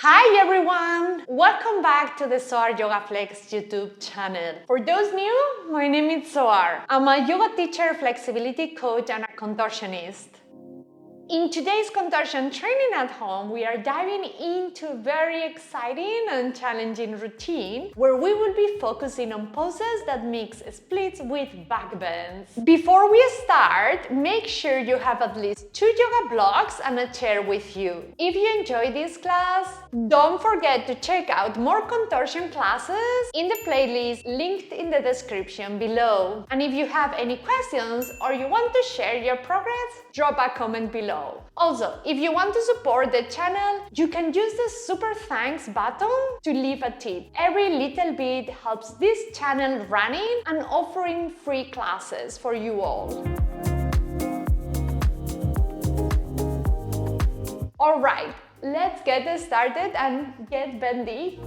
Hi everyone! Welcome back to the Zohar Yoga Flex YouTube channel. For those new, my name is Zohar. I'm a yoga teacher, flexibility coach, and a contortionist. In today's contortion training at home, we are diving into a very exciting and challenging routine where we will be focusing on poses that mix splits with backbends. Before we start, make sure you have at least 2 yoga blocks and a chair with you. If you enjoy this class, don't forget to check out more contortion classes in the playlist linked in the description below. And if you have any questions or you want to share your progress, drop a comment below. Also, if you want to support the channel, you can use the super thanks button to leave a tip. Every little bit helps this channel running and offering free classes for you all. Alright, let's get started and get bendy.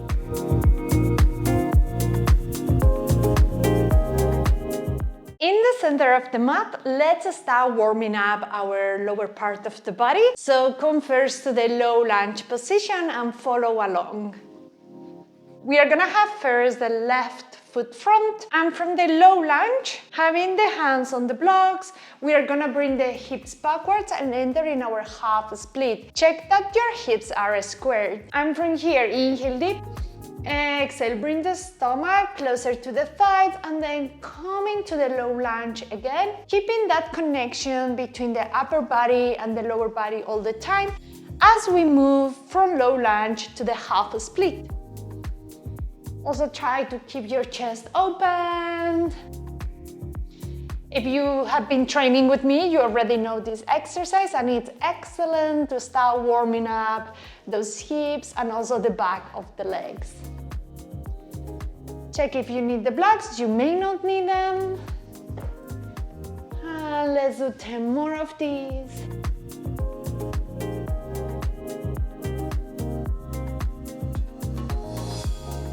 In the center of the mat, let's start warming up our lower part of the body. So come first to the low lunge position and follow along. We are gonna have first the left foot front, and from the low lunge, having the hands on the blocks, we are gonna bring the hips backwards and enter in our half split. Check that your hips are squared. And from here, inhale deep. Exhale, bring the stomach closer to the thighs and then coming to the low lunge again, keeping that connection between the upper body and the lower body all the time as we move from low lunge to the half split. Also try to keep your chest open. If you have been training with me, you already know this exercise and it's excellent to start warming up those hips and also the back of the legs. Check if you need the blocks, you may not need them. And let's do 10 more of these.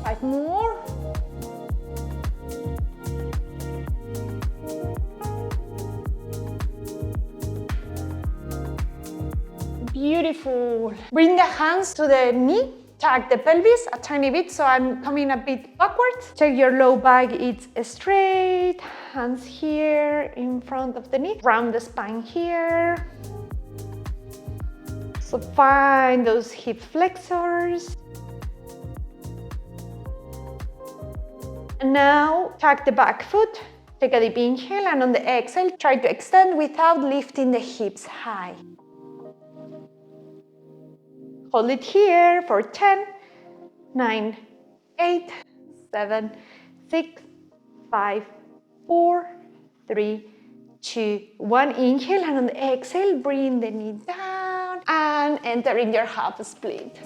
Five more. Beautiful. Bring the hands to the knee. Tag the pelvis a tiny bit, so I'm coming a bit backwards. Check your low back, it's straight. Hands here in front of the knee. Round the spine here. So find those hip flexors. And now tag the back foot. Take a deep inhale, and on the exhale, try to extend without lifting the hips high. Hold it here for 10, 9, 8, 7, 6, 5, 4, 3, 2, 1. Inhale, and on the exhale, bring the knee down and enter in your half split.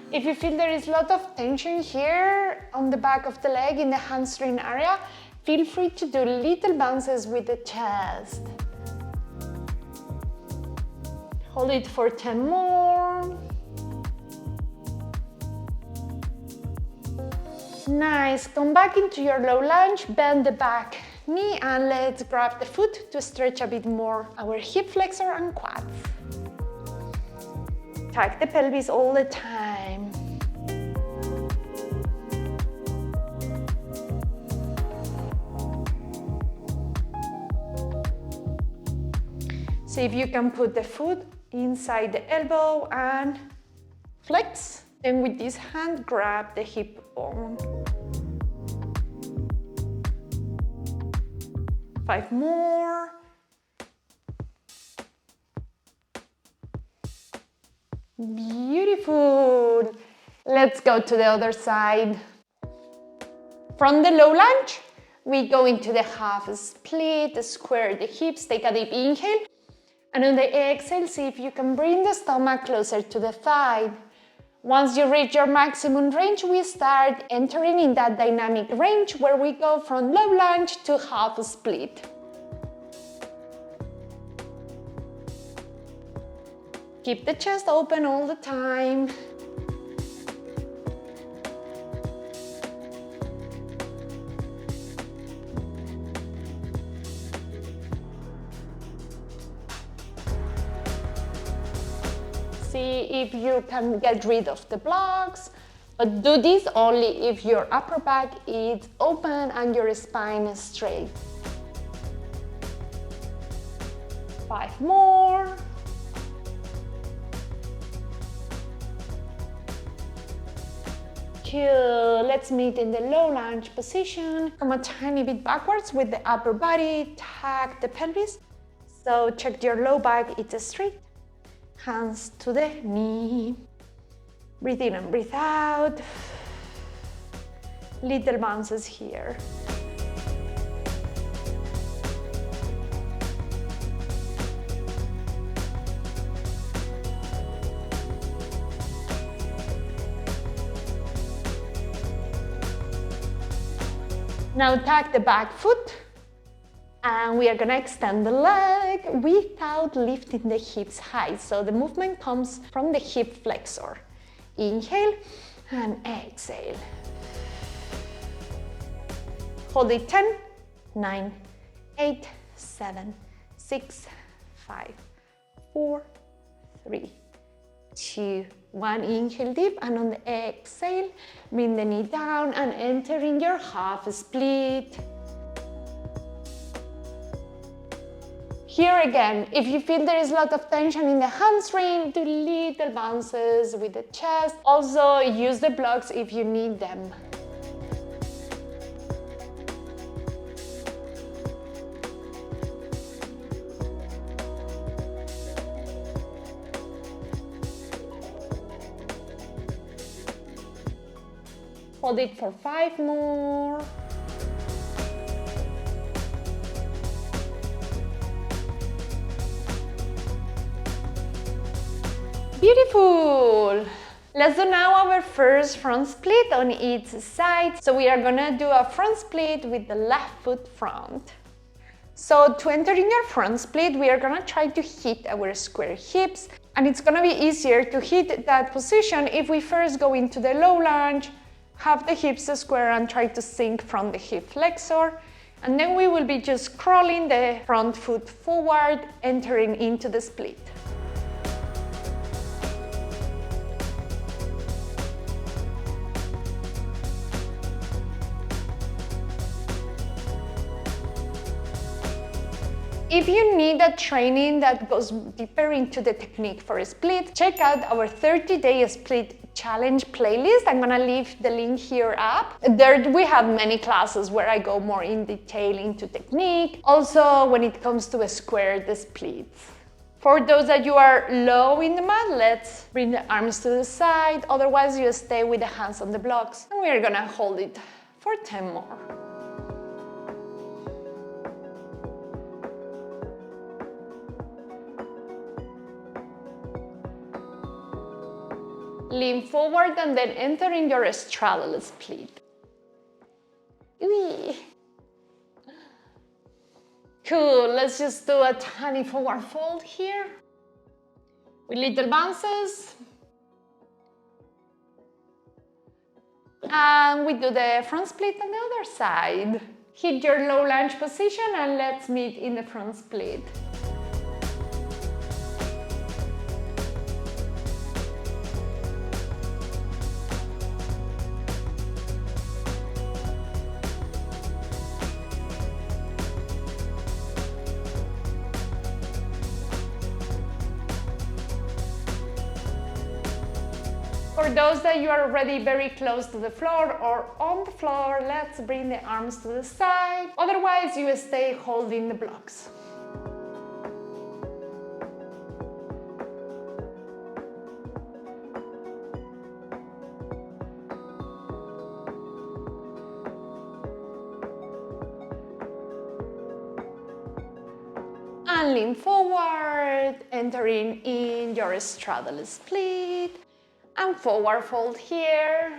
If you feel there is a lot of tension here on the back of the leg in the hamstring area, feel free to do little bounces with the chest. Hold it for 10 more. Nice. Come back into your low lunge, bend the back knee, and let's grab the foot to stretch a bit more our hip flexor and quads. Tag the pelvis all the time. See if you can put the foot inside the elbow and flex. Then with this hand, grab the hip bone. 5 more. Beautiful. Let's go to the other side. From the low lunge, we go into the half split, square the hips, take a deep inhale. And on the exhale, see if you can bring the stomach closer to the thigh. Once you reach your maximum range, we start entering in that dynamic range where we go from low lunge to half split. Keep the chest open all the time. see if you can get rid of the blocks. But do this only if your upper back is open and your spine is straight. 5 more. Cool. Let's meet in the low lunge position. Come a tiny bit backwards with the upper body, tag the pelvis. So check your low back, it's straight. Hands to the knee. Breathe in and breathe out. Little bounces here. Now tag the back foot, and we are gonna extend the leg without lifting the hips high. So the movement comes from the hip flexor. Inhale and exhale. Hold it 10, 9, 8, 7, 6, 5, 4, 3, 2, 1. Inhale deep, and on the exhale, bring the knee down and enter in your half split. Here again, if you feel there is a lot of tension in the hamstring, do little bounces with the chest. Also use the blocks if you need them. Hold it for 5 more. Beautiful. Let's do now our first front split on each side. So we are gonna do a front split with the left foot front. So to enter in your front split, we are gonna try to hit our square hips, and it's gonna be easier to hit that position if we first go into the low lunge, have the hips square and try to sink from the hip flexor, and then we will be just crawling the front foot forward, entering into the split. If you need a training that goes deeper into the technique for a split, check out our 30-day split challenge playlist. I'm gonna leave the link here up. There we have many classes where I go more in detail into technique. Also, when it comes to a square the splits. For those that you are low in the mat, let's bring the arms to the side. Otherwise, you stay with the hands on the blocks. And we're gonna hold it for 10 more. Lean forward and then enter in your straddle split. Whee. Cool, let's just do a tiny forward fold here with little bounces. And we do the front split on the other side. Hit your low lunge position and let's meet in the front split. For those that you are already very close to the floor or on the floor, let's bring the arms to the side. Otherwise, you stay holding the blocks. And lean forward, entering in your straddle split. And forward fold here.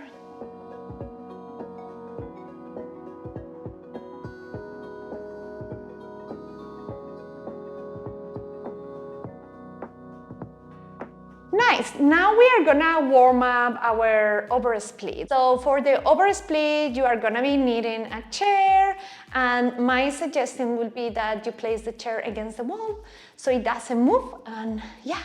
Nice, now we are gonna warm up our oversplit. So for the oversplit, you are gonna be needing a chair, and my suggestion will be that you place the chair against the wall so it doesn't move, and yeah,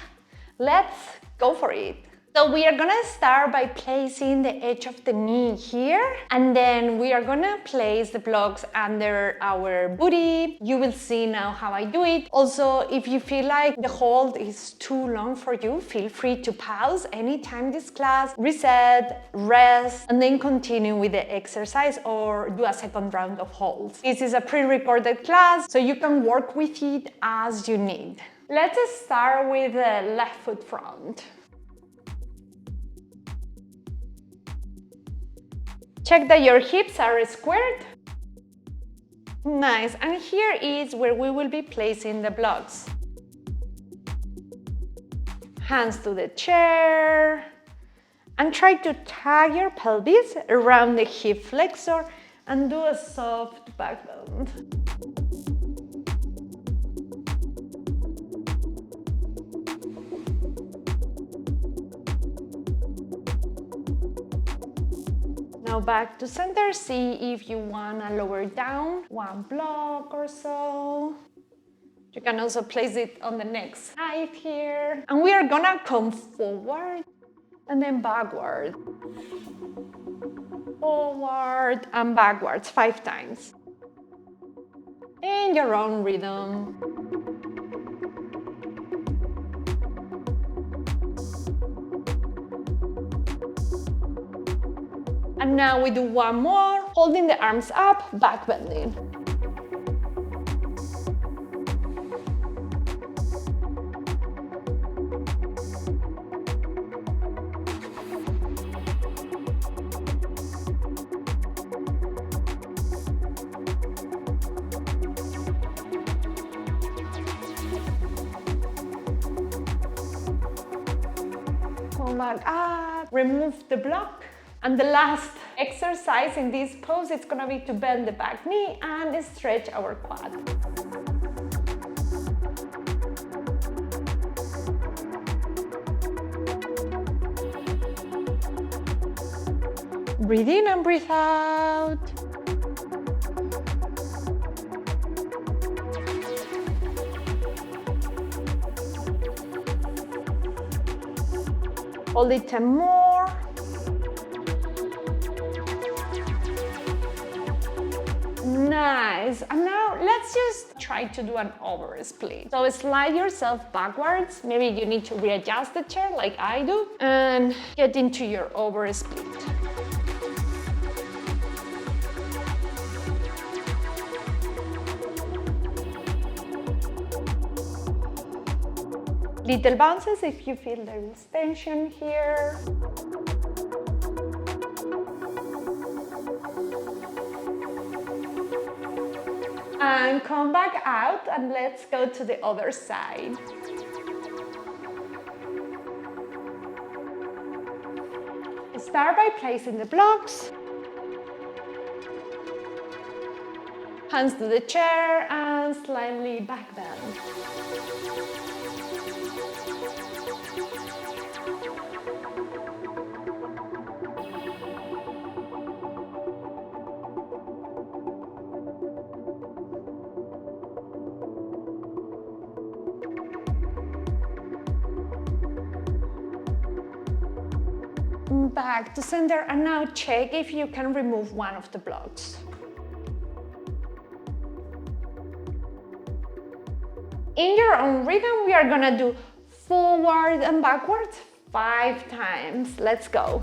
let's Go for it. So we are gonna start by placing the edge of the knee here, and then we are gonna place the blocks under our booty. You will see now how I do it. Also, if you feel like the hold is too long for you, feel free to pause anytime this class, reset, rest, and then continue with the exercise or do a second round of holds. This is a pre-recorded class, so you can work with it as you need. Let's start with the left foot front. Check that your hips are squared. Nice, and here is where we will be placing the blocks. Hands to the chair, and try to tag your pelvis around the hip flexor and do a soft back bend. Now back to center, see if you want to lower down one block or so. You can also place it on the next side here. And we are gonna come forward and then backward. Forward and backwards 5 times. In your own rhythm. And now we do one more, holding the arms up, back bending. Come back up, remove the block. And the last exercise in this pose is gonna be to bend the back knee and stretch our quad. Breathe in and breathe out. Hold it 10 more. Nice, and now let's just try to do an oversplit. So slide yourself backwards, maybe you need to readjust the chair like I do, and get into your oversplit. Little bounces if you feel there is tension here. And come back out and let's go to the other side. Start by placing the blocks. Hands to the chair and slightly back bend. Back to center, and now check if you can remove one of the blocks. In your own rhythm, we are gonna do forward and backwards 5 times. Let's go.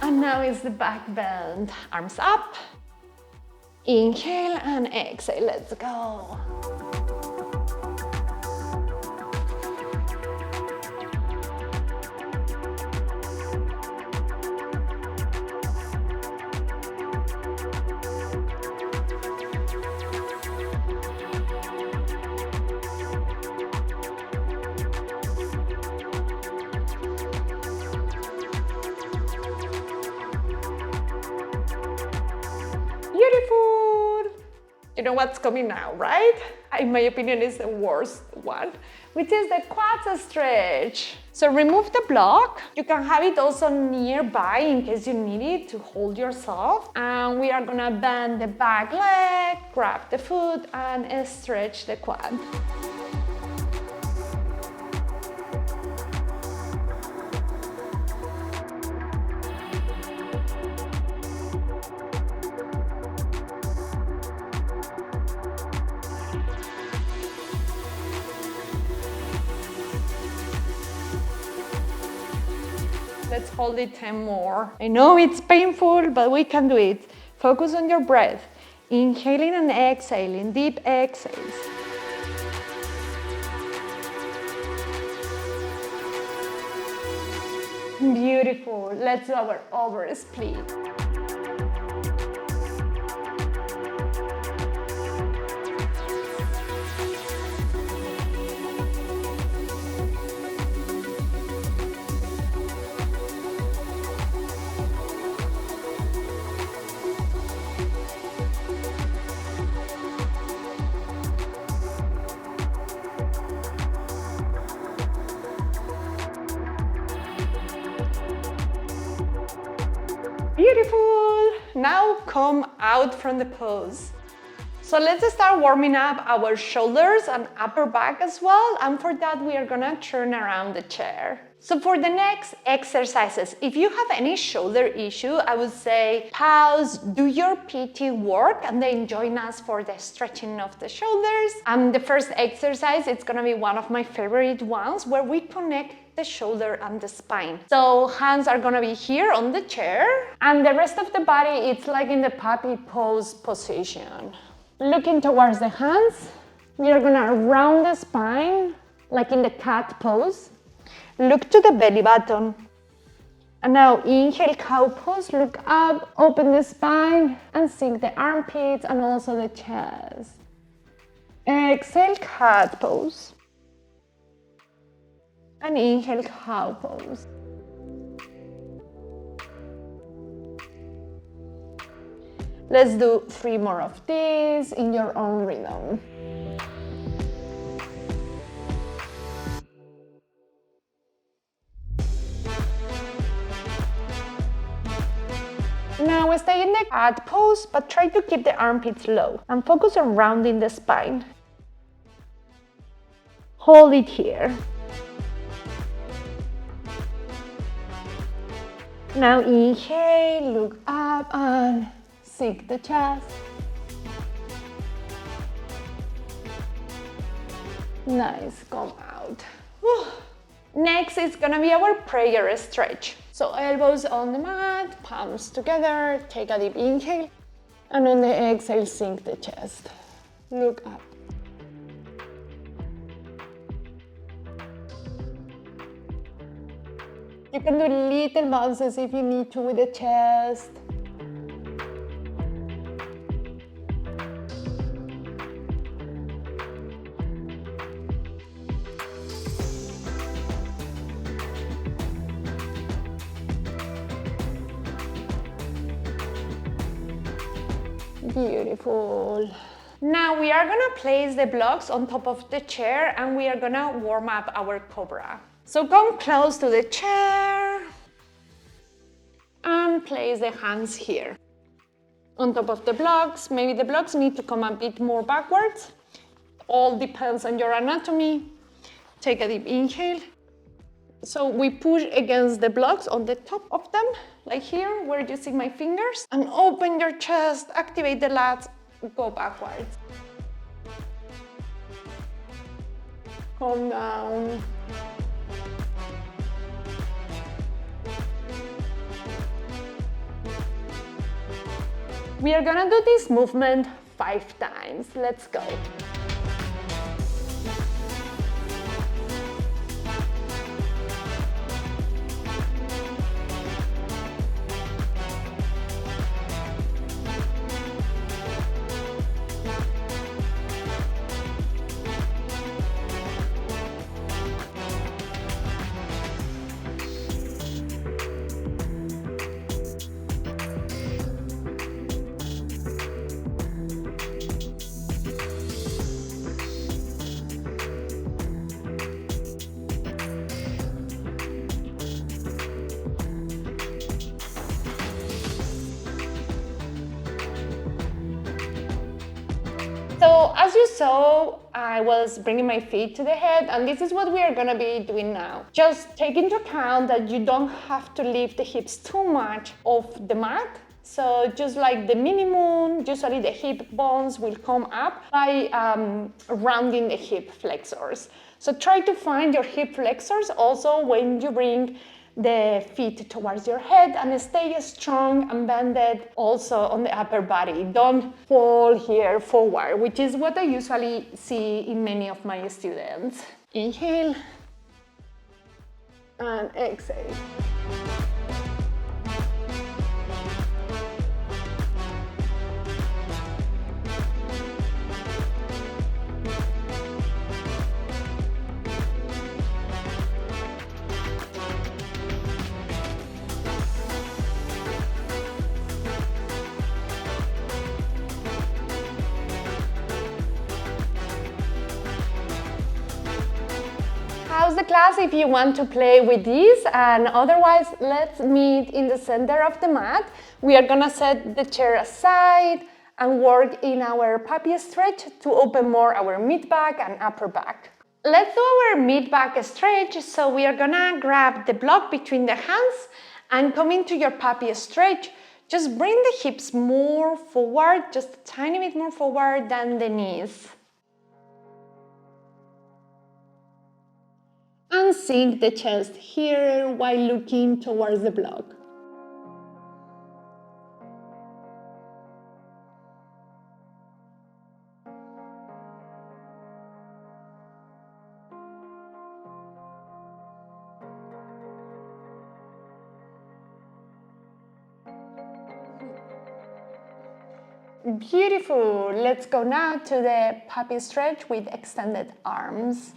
And now is the back bend. Arms up. Inhale and exhale. Let's go. You know what's coming now, right? In my opinion, is the worst one, which is the quads stretch. So remove the block. You can have it also nearby in case you need it to hold yourself. And we are gonna bend the back leg, grab the foot, and stretch the quad. Let's hold it 10 more. I know it's painful, but we can do it. Focus on your breath. Inhaling and exhaling, deep exhales. Beautiful. Let's do our oversplit. Beautiful! Now come out from the pose. So let's start warming up our shoulders and upper back as well. And for that, we are gonna turn around the chair. So for the next exercises, if you have any shoulder issue, I would say pause, do your PT work, and then join us for the stretching of the shoulders. And the first exercise, it's gonna be one of my favorite ones where we connect the shoulder and the spine. So hands are gonna be here on the chair, and the rest of the body, it's like in the puppy pose position. Looking towards the hands, we are gonna round the spine, like in the cat pose. Look to the belly button. And now inhale, cow pose, look up, open the spine, and sink the armpits and also the chest. Exhale, cat pose. And inhale, cow pose. Let's do 3 more of these in your own rhythm. Now stay in the cat pose, but try to keep the armpits low and focus on rounding the spine. Hold it here. Now inhale, look up and sink the chest. Nice, come out. Whew. Next is gonna be our prayer stretch. So elbows on the mat, palms together, take a deep inhale, and on the exhale, sink the chest. Look up. You can do little bounces if you need to with the chest. Beautiful. Now we are gonna place the blocks on top of the chair and we are gonna warm up our cobra. So come close to the chair and place the hands here on top of the blocks. Maybe the blocks need to come a bit more backwards. All depends on your anatomy. Take a deep inhale. So we push against the blocks on the top of them, like here, where you see my fingers, and open your chest, activate the lats, go backwards. Calm down. We are gonna do this movement 5 times. Let's go. so I was bringing my feet to the head, and this is what we are gonna be doing now. Just take into account that you don't have to lift the hips too much off the mat. So just like the minimum, usually the hip bones will come up by rounding the hip flexors. So try to find your hip flexors also when you bring the feet towards your head, and stay strong and bended also on the upper body. Don't fall here forward, which is what I usually see in many of my students. Inhale and exhale. How's the class? If you want to play with these, and otherwise let's meet in the center of the mat. We are gonna set the chair aside and work in our puppy stretch to open more our mid back and upper back. Let's do our mid back stretch. So we are gonna grab the block between the hands and come into your puppy stretch. Just bring the hips more forward, just a tiny bit more forward than the knees. And sink the chest here while looking towards the block. Beautiful. Let's go now to the puppy stretch with extended arms.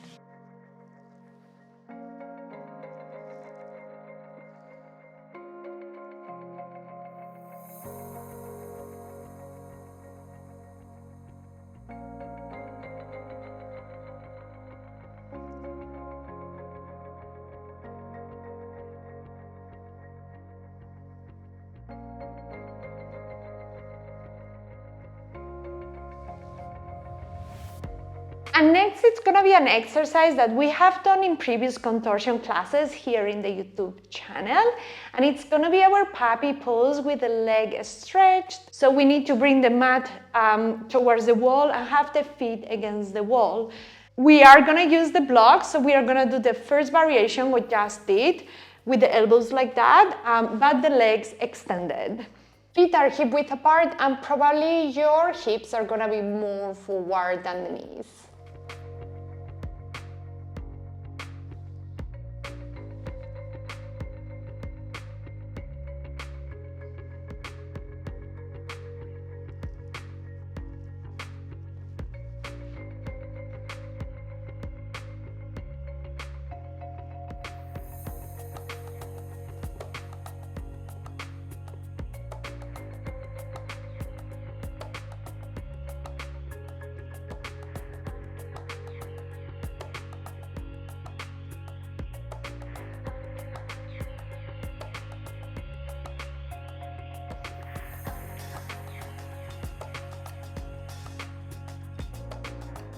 And next, it's gonna be an exercise that we have done in previous contortion classes here in the YouTube channel. And it's gonna be our puppy pose with the leg stretched. So we need to bring the mat towards the wall and have the feet against the wall. We are gonna use the block, so we are gonna do the first variation we just did with the elbows like that, but the legs extended. Feet are hip width apart, and probably your hips are gonna be more forward than the knees.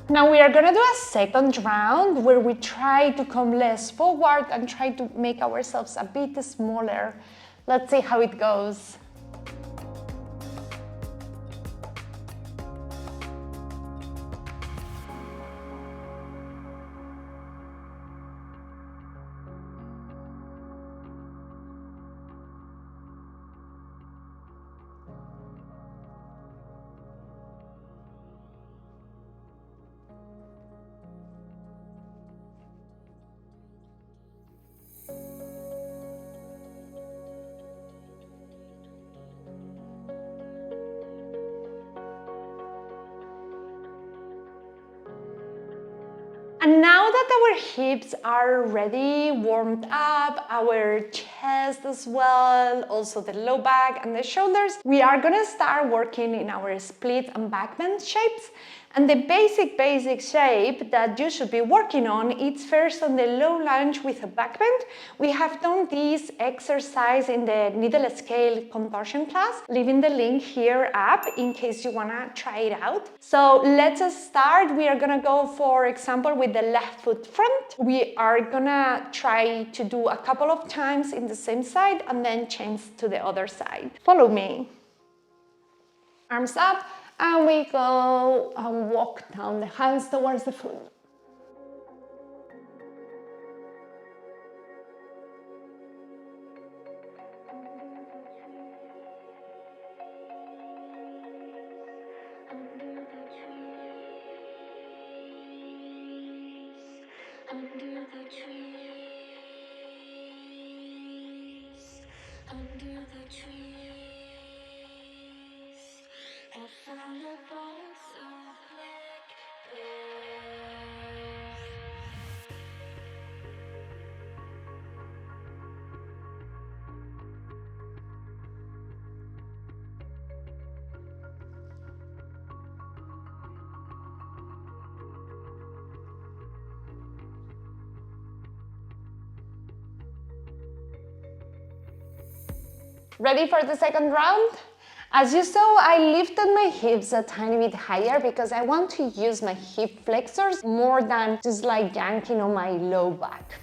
Now we are gonna do a second round where we try to come less forward and try to make ourselves a bit smaller. Let's see how it goes. And now that our hips are ready, warmed up, our chest as well, also the low back and the shoulders, we are gonna start working in our split and backbend shapes. And the basic shape that you should be working on is first on the low lunge with a back bend. We have done this exercise in the needle scale contortion class, leaving the link here up in case you wanna try it out. So let's start. We are gonna go, for example, with the left foot front. We are gonna try to do a couple of times in the same side and then change to the other side. Follow me. Arms up. And we go and walk down the hands towards the foot. Ready for the second round? As you saw, I lifted my hips a tiny bit higher because I want to use my hip flexors more than just like yanking on my low back.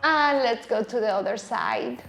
And let's go to the other side.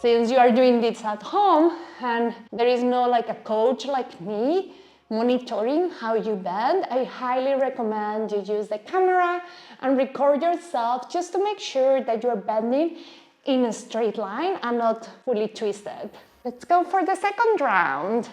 Since you are doing this at home and there is no like a coach like me monitoring how you bend, I highly recommend you use the camera and record yourself just to make sure that you're bending in a straight line and not fully twisted. Let's go for the second round.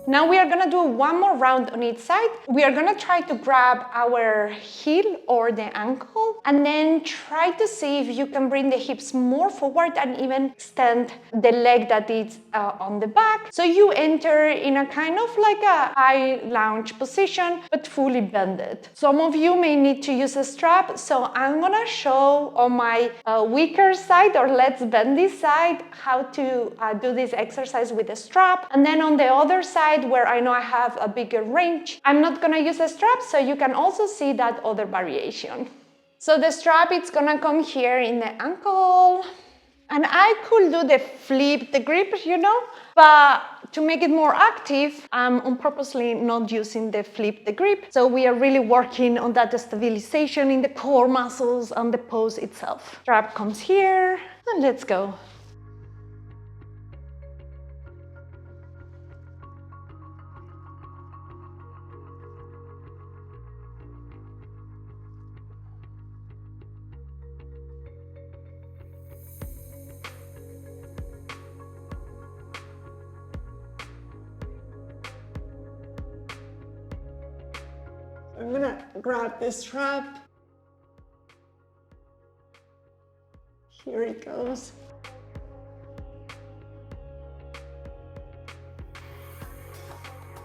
Now we are gonna do one more round on each side. We are gonna try to grab our heel or the ankle and then try to see if you can bring the hips more forward and even extend the leg that is on the back. So you enter in a kind of like a high lunge position, but fully bended. Some of you may need to use a strap, so I'm gonna show on my weaker side, or let's bend this side, how to do this exercise with a strap. And then on the other side, where I know I have a bigger range, I'm not gonna use a strap, so you can also see that other variation. So the strap, it's gonna come here in the ankle, And I could do the flip the grip, you know, but to make it more active, I'm on purposely not using the flip the grip. So we are really working on that stabilization in the core muscles and the pose itself. Strap comes here, and let's go. I'm gonna grab this strap. Here it goes.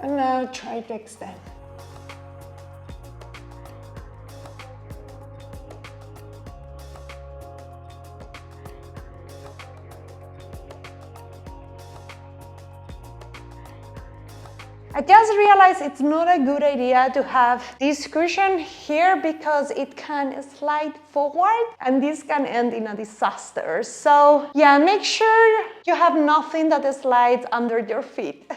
And now try to extend. I just realized it's not a good idea to have this cushion here because it can slide forward and this can end in a disaster. So yeah, make sure you have nothing that slides under your feet.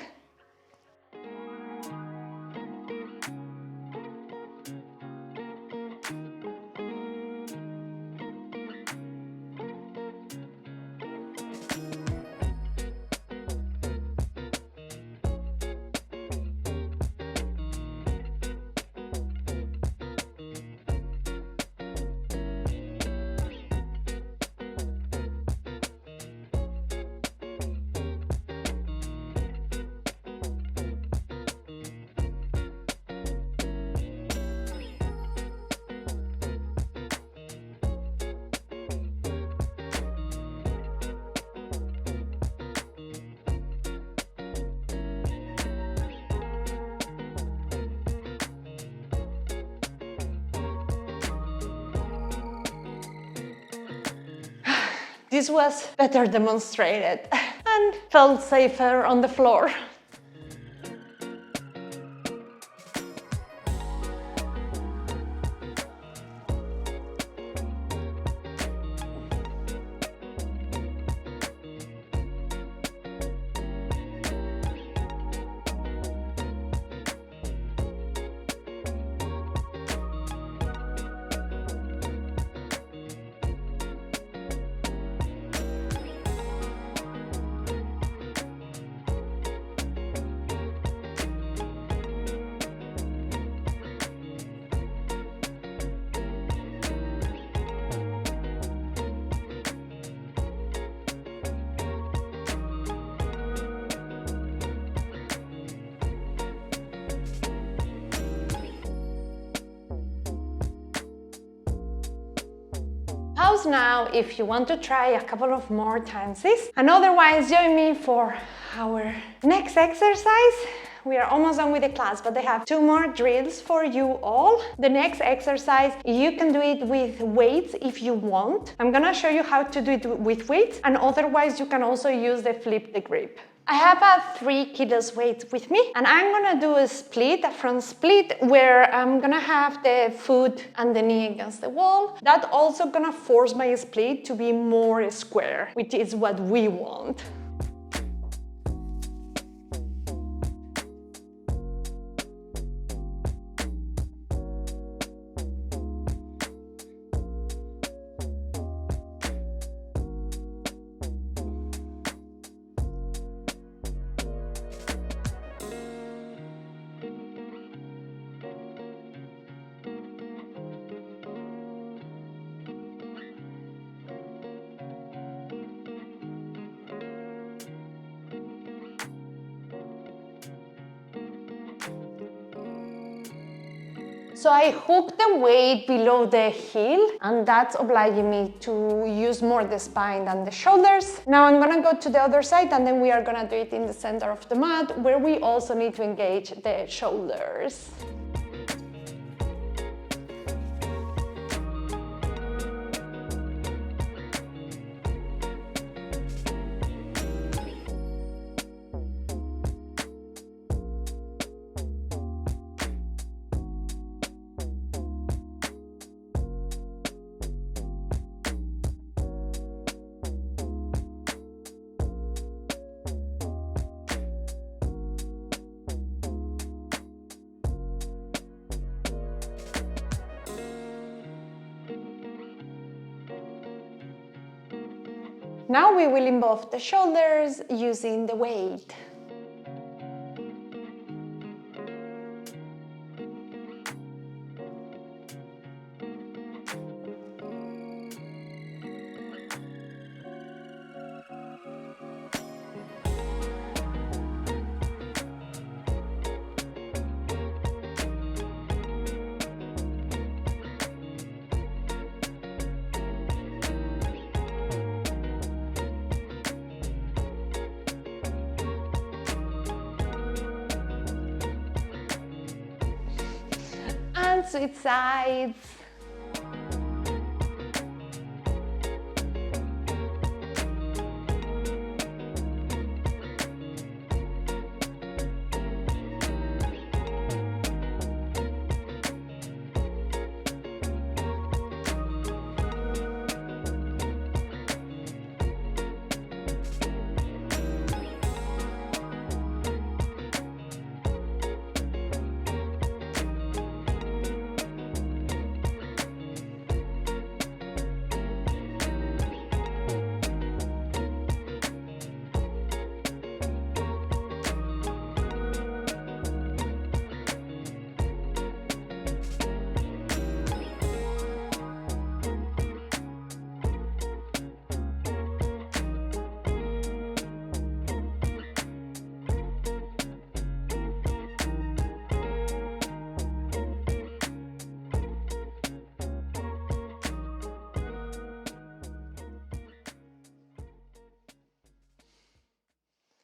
This was better demonstrated and felt safer on the floor. Pause now if you want to try a couple of more times this, and otherwise join me for our next exercise. We are almost done with the class, but I have 2 more drills for you all. The next exercise, you can do it with weights if you want. I'm gonna show you how to do it with weights, and otherwise you can also use the flip the grip. I have a 3 kilos weight with me, and I'm gonna do a split, a front split, where I'm gonna have the foot and the knee against the wall. That's also gonna force my split to be more square, which is what we want. So I hook the weight below the heel, and that's obliging me to use more the spine than the shoulders. Now I'm gonna go to the other side, and then we are gonna do it in the center of the mat, where we also need to engage the shoulders. Now we will involve the shoulders using the weight. And switch sides.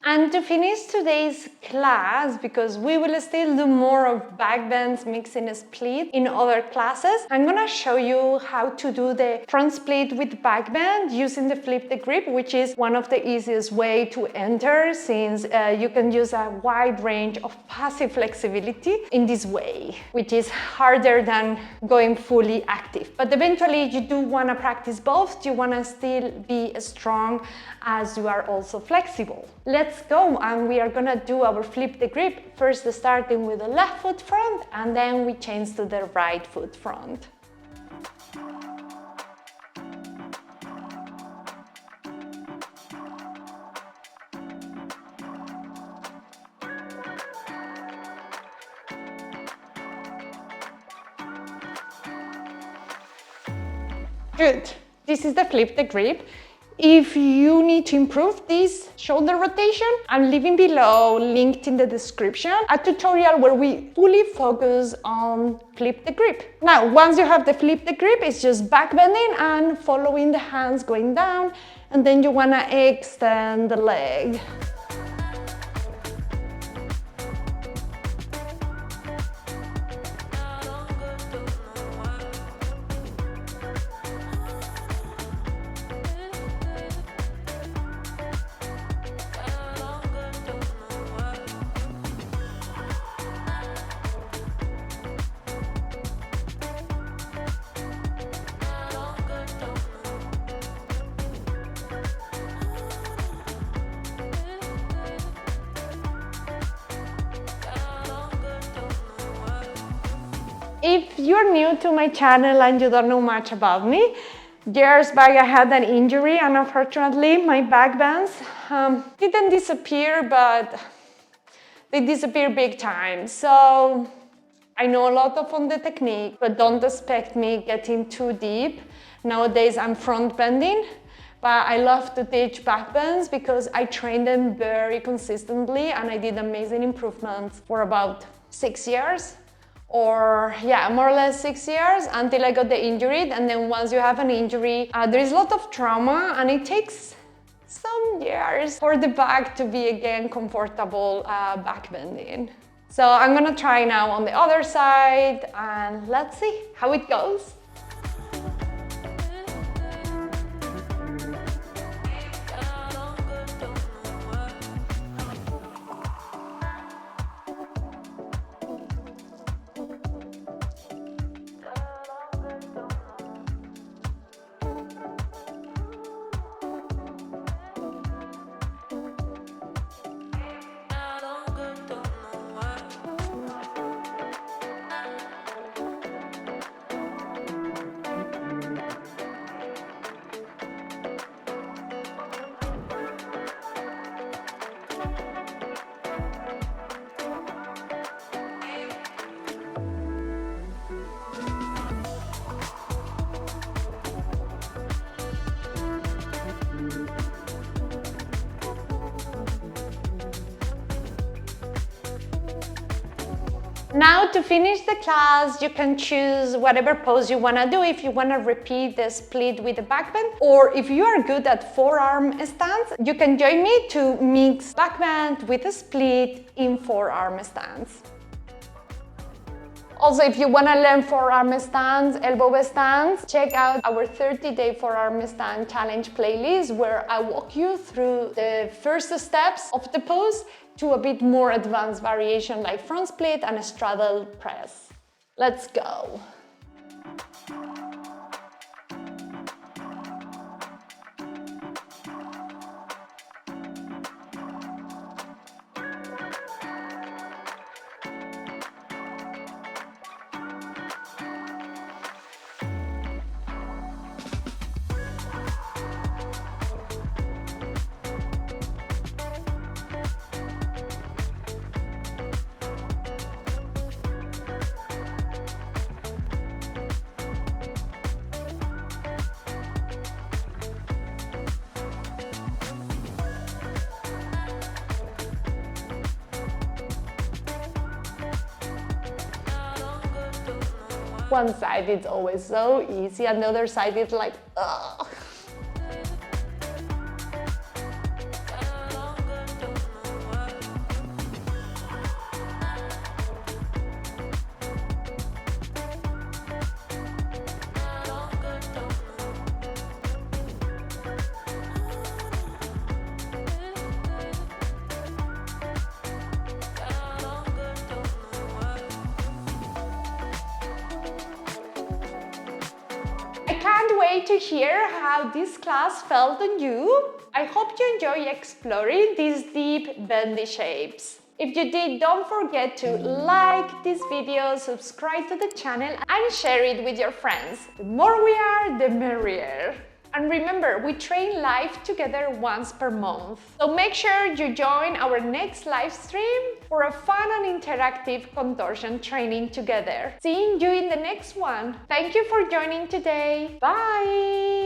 And to finish today's class, because we will still do more of backbends, mixing a split in other classes, I'm gonna show you how to do the front split with backbend using the flip the grip, which is one of the easiest way to enter, since you can use a wide range of passive flexibility in this way, which is harder than going fully active. But eventually you do wanna practice both. You wanna still be as strong as you are also flexible. Let's go, and we are gonna do our flip the grip, first starting with the left foot front, and then we change to the right foot front. Good. This is the flip the grip. If you need to improve this shoulder rotation, I'm leaving below, linked in the description, a tutorial where we fully focus on flip the grip. Now, once you have the flip the grip, it's just back bending and following the hands going down, and then you wanna extend the leg. If you're new to my channel and you don't know much about me, years back I had an injury, and unfortunately my backbends didn't disappear, but they disappear big time. So I know a lot on the technique, but don't expect me getting too deep. Nowadays I'm front bending, but I love to teach backbends because I train them very consistently, and I did amazing improvements for about 6 years. Or yeah, more or less 6 years until I got the injury. And then once you have an injury, there is a lot of trauma, and it takes some years for the back to be again comfortable back bending. So I'm gonna try now on the other side, and let's see how it goes. Now to finish the class, you can choose whatever pose you want to do. If you want to repeat the split with the backbend, or if you are good at forearm stance, you can join me to mix backbend with a split in forearm stance. Also, if you want to learn forearm stance, elbow stance, check out our 30-day forearm stance challenge playlist, where I walk you through the first steps of the pose to a bit more advanced variation like front split and straddle press. Let's go! One side is always so easy, and the other side is like, ugh. Can't wait to hear how this class felt on you. I hope you enjoy exploring these deep bendy shapes. If you did, don't forget to like this video, subscribe to the channel and share it with your friends. The more we are, the merrier. And remember, we train live together once per month. So make sure you join our next live stream for a fun and interactive contortion training together. Seeing you in the next one. Thank you for joining today. Bye!